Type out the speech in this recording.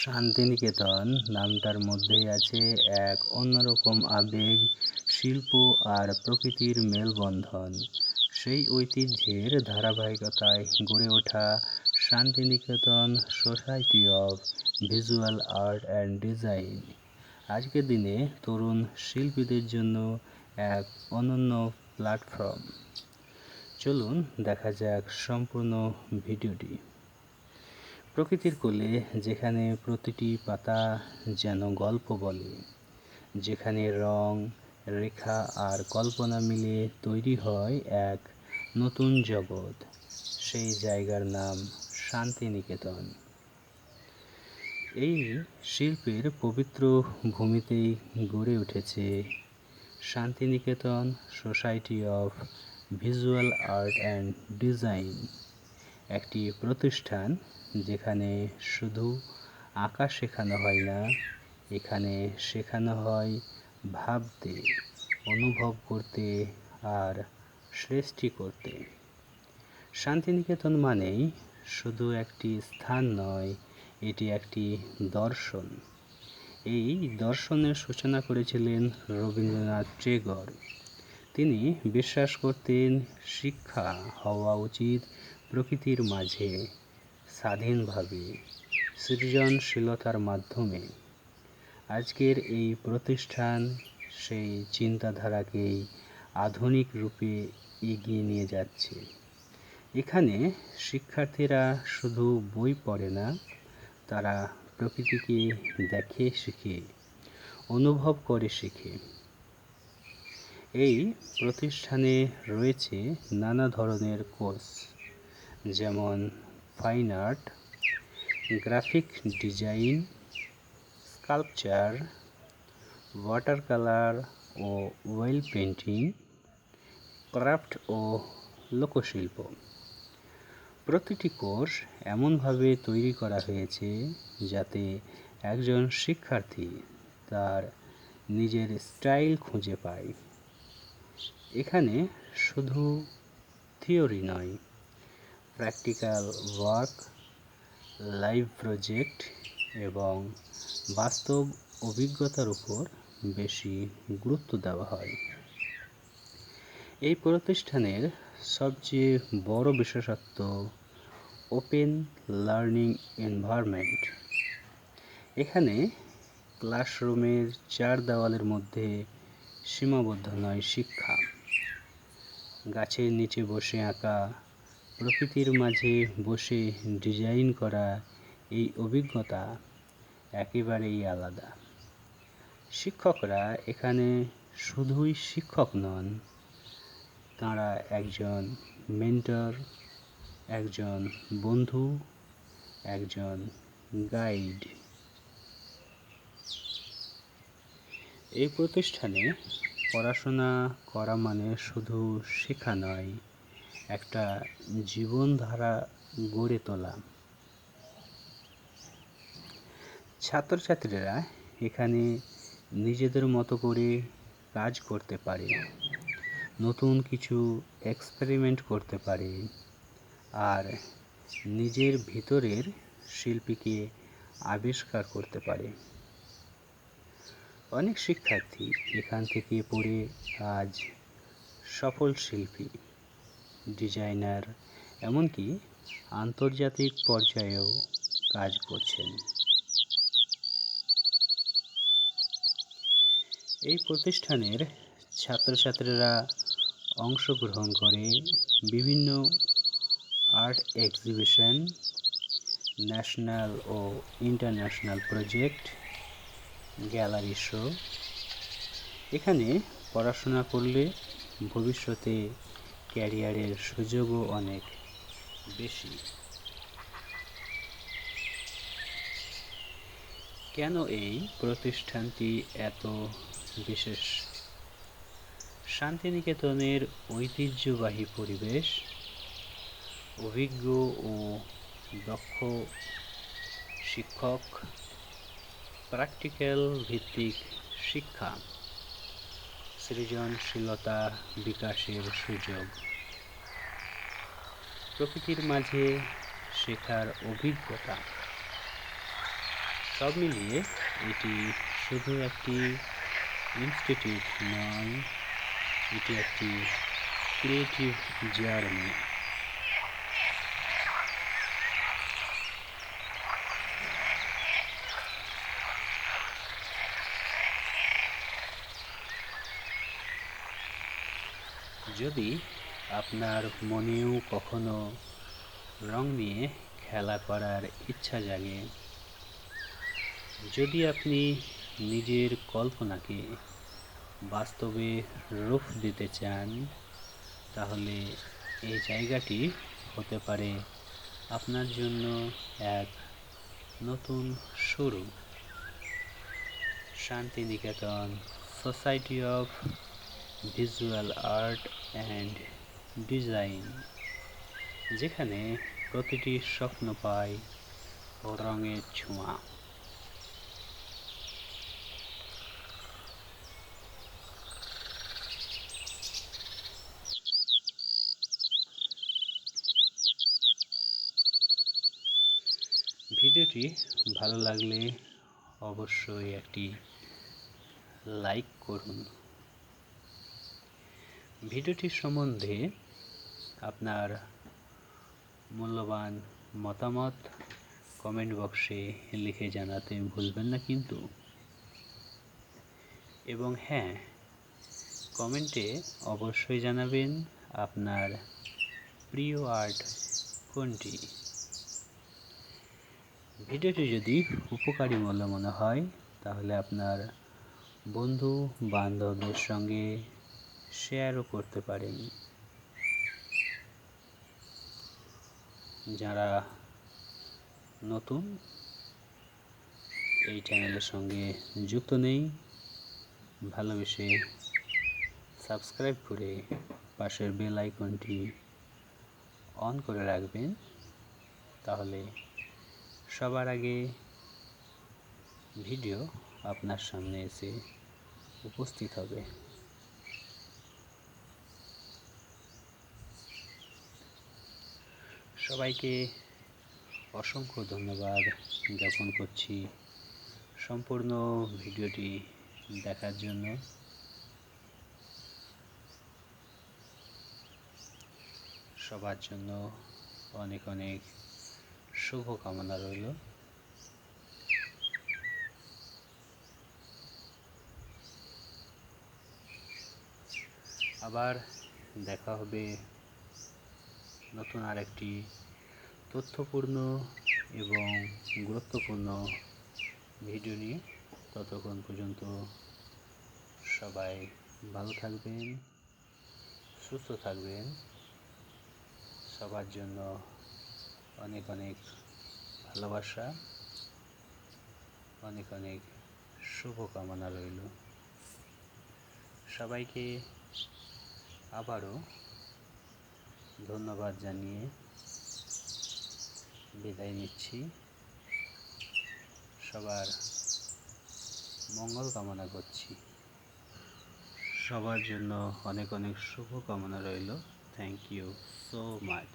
শান্তিনিকেতন নামটার মধ্যেই আছে এক অন্যরকম আবেগ, শিল্প আর প্রকৃতির মেলবন্ধন। সেই ঐতিহ্যের ধারাবাহিকতায় গড়ে ওঠা Santiniketan society of visual art and design আজকের দিনে তরুণ শিল্পীদের জন্য এক অনন্য প্ল্যাটফর্ম। চলুন দেখা যাক সম্পূর্ণ ভিডিওটি। প্রকৃতির কোলে, যেখানে প্রতিটি পাতা যেন গল্প বলে, যেখানে রং, রেখা আর কল্পনা মিলে তৈরি হয় এক নতুন জগৎ, সেই জায়গার নাম শান্তিনিকেতন। এই শিল্পের পবিত্র ভূমিতেই গড়ে উঠেছে Santiniketan society of visual art and design, একটি প্রতিষ্ঠান যেখানে শুধু আঁকা শেখানো হয় না, এখানে শেখানো হয় ভাবতে, অনুভব করতে আর সৃষ্টি করতে। শান্তিনিকেতন মানেই শুধু একটি স্থান নয়, এটি একটি দর্শন। এই দর্শনের সূচনা করেছিলেন রবীন্দ্রনাথ টেগর। তিনি বিশ্বাস করতেন শিক্ষা হওয়া উচিত প্রকৃতির মাঝে, স্বাধীনভাবে, সৃজনশীলতার মাধ্যমে। আজকের এই প্রতিষ্ঠান সেই চিন্তাধারাকেই আধুনিক রূপে এগিয়ে নিয়ে যাচ্ছে। এখানে শিক্ষার্থীরা শুধু বই পড়ে না, তারা প্রকৃতিকে দেখে শিখে, অনুভব করে শিখে। এই প্রতিষ্ঠানে রয়েছে নানা ধরনের কোর্স, যেমন fine art, graphic design, sculpture, water colour ও ওয়েল পেন্টিং, ক্রাফট ও লোকশিল্প। প্রতিটি কোর্স এমনভাবে তৈরি করা হয়েছে যাতে একজন শিক্ষার্থী তার নিজের স্টাইল খুঁজে পায়। এখানে শুধু থিওরি নয়, প্র্যাকটিক্যাল ওয়ার্ক, লাইভ প্রজেক্ট এবং বাস্তব অভিজ্ঞতার উপর বেশি গুরুত্ব দেওয়া হয়। এই প্রতিষ্ঠানের সবচেয়ে বড় বিশেষত্ব ওপেন লার্নিং এনভায়রনমেন্ট। এখানে ক্লাসরুমের চার দেওয়ালের মধ্যে সীমাবদ্ধ নয় শিক্ষা। গাছের নিচে বসে আঁকা, প্রকৃতির মাঝে বসে ডিজাইন করা, এই অভিজ্ঞতা একেবারেই আলাদা। শিক্ষকরা এখানে শুধুই শিক্ষক নন, তাঁরা একজন মেন্টর, একজন বন্ধু, একজন গাইড। এই প্রতিষ্ঠানে পড়াশোনা করা মানে শুধু শেখা নয়, একটা জীবনধারা গড়ে তোলা। ছাত্রছাত্রীরা এখানে নিজেদের মতো করে কাজ করতে পারে, নতুন কিছু এক্সপেরিমেন্ট করতে পারে আর নিজের ভিতরের শিল্পীকে আবিষ্কার করতে পারে। অনেক শিক্ষার্থী এখান থেকে পড়ে আজ সফল শিল্পী, ডিজাইনার, এমনকি আন্তর্জাতিক পর্যায়েও কাজ করছেন। এই প্রতিষ্ঠানের ছাত্রছাত্রীরা অংশগ্রহণ করে বিভিন্ন আর্ট এক্সিবিশন, ন্যাশনাল ও ইন্টারন্যাশনাল প্রজেক্ট, গ্যালারি শো। এখানে পড়াশোনা করলে ভবিষ্যতে ক্যারিয়ারের সুযোগও অনেক বেশি। কেন এই প্রতিষ্ঠানটি এত বিশেষ? শান্তিনিকেতনের ঐতিহ্যবাহী পরিবেশ, অভিজ্ঞ ও দক্ষ শিক্ষক, প্র্যাকটিক্যাল ভিত্তিক শিক্ষা, সৃজনশীলতা বিকাশের সুযোগ, প্রকৃতির মাঝে শেখার অভিজ্ঞতা। সব মিলিয়ে এটি শুধু একটি ইনস্টিটিউট নয়, এটি একটি ক্রিয়েটিভ জার্নি। যদি আপনার মনেও কখনো রং নিয়ে খেলা করার ইচ্ছা জাগে, যদি আপনি নিজের কল্পনাকে বাস্তবে রূপ দিতে চান, তাহলে এই জায়গাটি হতে পারে আপনার জন্য এক নতুন শুরু। Santiniketan society of visual art and design, যেখানে প্রতিটি স্বপ্ন পায় রঙের ছোঁয়া। ভিডিওটি ভালো লাগলে অবশ্যই একটি লাইক করুন। ভিডিওটির সম্বন্ধে আপনার মূল্যবান মতামত কমেন্ট বক্সে লিখে জানাতে ভুলবেন না কিন্তু। এবং হ্যাঁ, কমেন্টে অবশ্যই জানাবেন আপনার প্রিয় আর্ট কোনটি। ভিডিওটি যদি উপকারী বলে মনে হয়, তাহলে আপনার বন্ধু বান্ধবদের সঙ্গে শেয়ারও করতে পারেন। যারা নতুন এই চ্যানেলের সঙ্গে যুক্ত নেই, ভালোবেসে সাবস্ক্রাইব করে পাশের বেল আইকনটি অন করে রাখবেন, তাহলে সবার আগে ভিডিও আপনার সামনে এসে উপস্থিত হবে। সবাইকে অসংখ্য ধন্যবাদ জ্ঞাপন করছি সম্পূর্ণ ভিডিওটি দেখার জন্য। সবার জন্য অনেক অনেক শুভকামনা রইল। আবার দেখা হবে নতুন আরেকটি তথ্যপূর্ণ এবং গুরুত্বপূর্ণ ভিডিও নিয়ে। ততক্ষণ পর্যন্ত সবাই ভালো থাকবেন, সুস্থ থাকবেন। সবার জন্য অনেক অনেক ভালোবাসা, অনেক অনেক শুভকামনা রইল। সবাইকে আবারও ধন্যবাদ জানিয়ে বিদায় নিচ্ছি। সবার মঙ্গল কামনা করছি। সবার জন্য অনেক অনেক শুভকামনা রইল। Thank you so much.